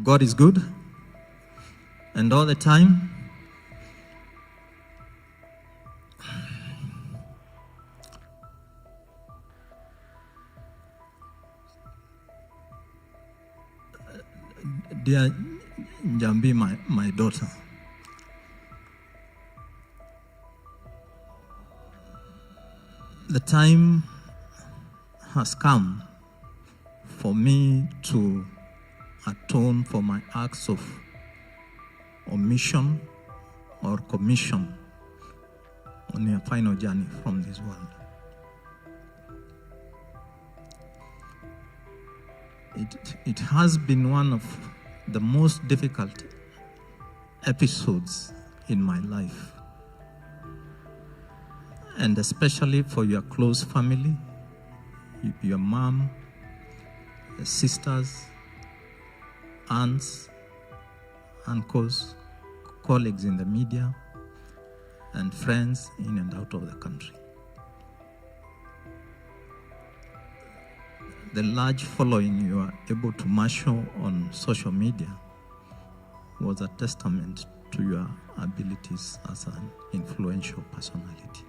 God is good, and all the time. Dear Njambi, my daughter, the time has come for me to atone for my acts of omission or commission on your final journey from this world. It has been one of the most difficult episodes in my life, and especially for your close family, your mom, your sisters, aunts, uncles, colleagues in the media, and friends in and out of the country. The large following you are able to marshal on social media was a testament to your abilities as an influential personality.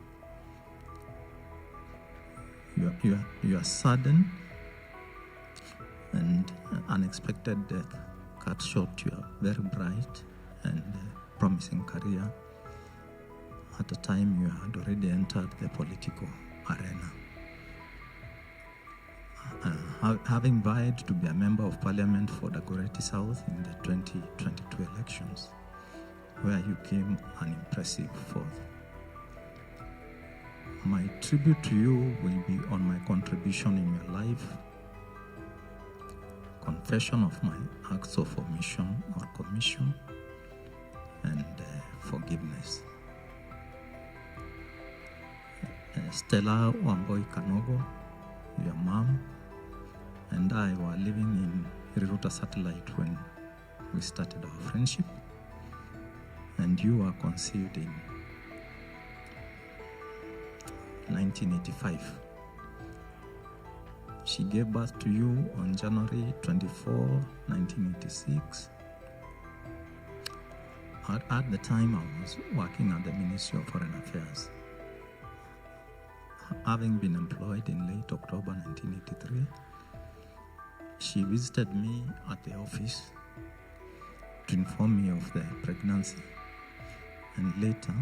Your sudden and unexpected death cut short your very bright and promising career at a time you had already entered the political arena. Having vied to be a member of parliament for the Dagoretti South in the 2022 elections, where you came an impressive fourth. My tribute to you will be on my contribution in your life, confession of my acts of omission or commission, and forgiveness. Stella Wamboi Kanogo, your mom, and I were living in Riruta Satellite when we started our friendship, and you were conceived in 1985. She gave birth to you on January 24, 1986. At the time, I was working at the Ministry of Foreign Affairs. Having been employed in late October 1983, she visited me at the office to inform me of the pregnancy. And later,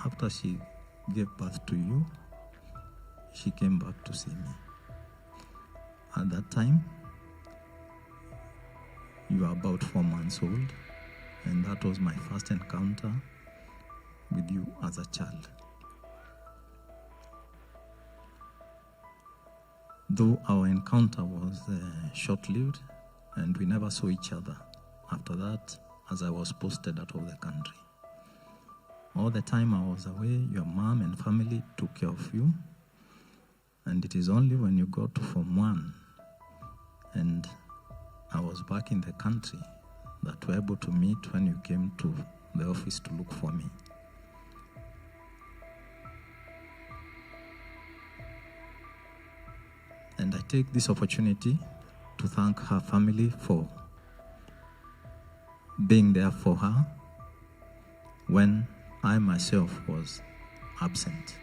after she gave birth to you, she came back to see me. At that time, you were about 4 months old, and that was my first encounter with you as a child. Though our encounter was short-lived, and we never saw each other after that, as I was posted out of the country. All the time I was away, your mom and family took care of you, and it is only when you got to Form 1 and I was back in the country that we were able to meet when you came to the office to look for me. And I take this opportunity to thank her family for being there for her when I myself was absent.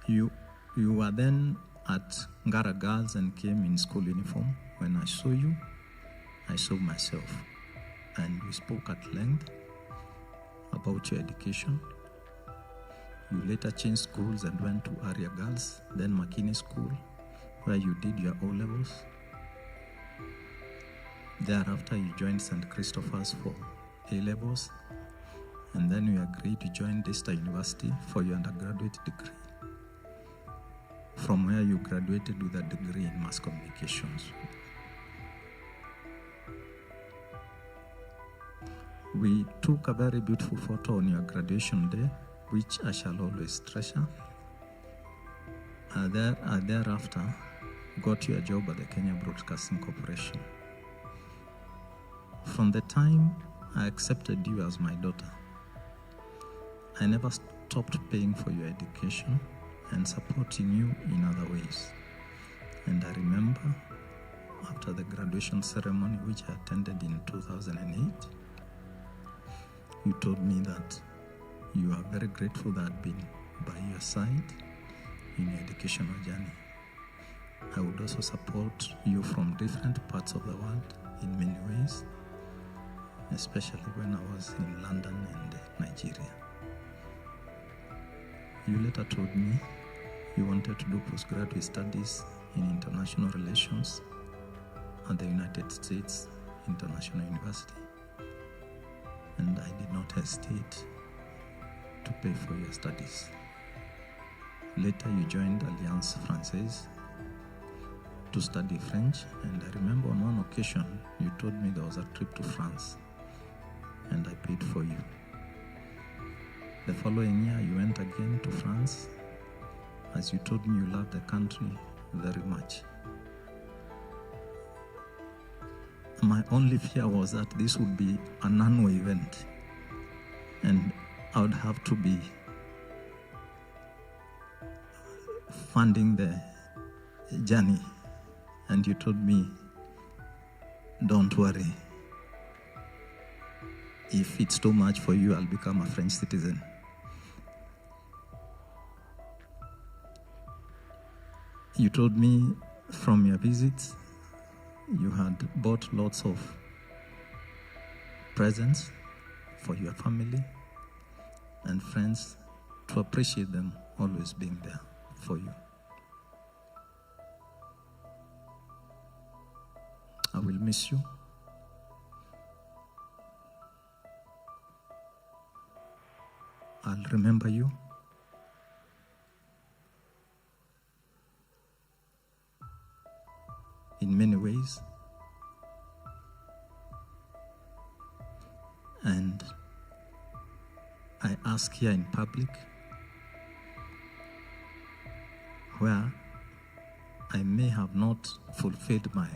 You were then at Ngara Girls and came in school uniform. When I saw you, I saw myself. And we spoke at length about your education. You later changed schools and went to Area Girls, then Mathina School, where you did your O-levels. Thereafter, you joined St. Christopher's for A-levels, and then you agreed to join Desta University for your undergraduate degree, from where you graduated with a degree in mass communications. We took a very beautiful photo on your graduation day, which I shall always treasure. Thereafter, got you a job at the Kenya Broadcasting Corporation. From the time I accepted you as my daughter, I never stopped paying for your education and supporting you in other ways. And I remember after the graduation ceremony, which I attended in 2008, you told me that you are very grateful that I've been by your side in your educational journey. I would also support you from different parts of the world in many ways, especially when I was in London and Nigeria. You later told me you wanted to do postgraduate studies in international relations at the United States International University, and I did not hesitate to pay for your studies. Later you joined Alliance Française to study French, and I remember on one occasion you told me there was a trip to France and I paid for you. The following year you went again to France, as you told me you loved the country very much. My only fear was that this would be an annual event and I would have to be funding the journey. And you told me, don't worry. If it's too much for you, I'll become a French citizen. You told me from your visits, you had bought lots of presents for your family and friends to appreciate them always being there for you. I will miss you. I'll remember you. In many ways. And I ask here in public, where I may have not fulfilled my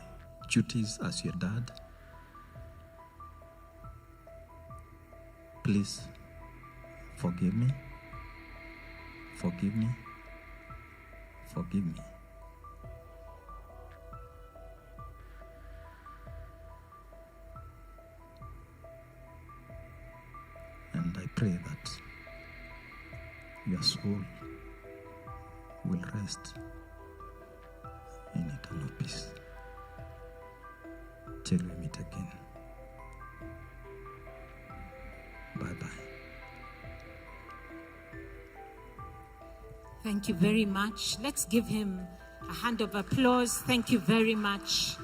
duties as your dad, please forgive me, forgive me, forgive me. And I pray that your soul will rest in eternal peace till we meet again. Bye-bye. Thank you very much. Let's give him a hand of applause. Thank you very much.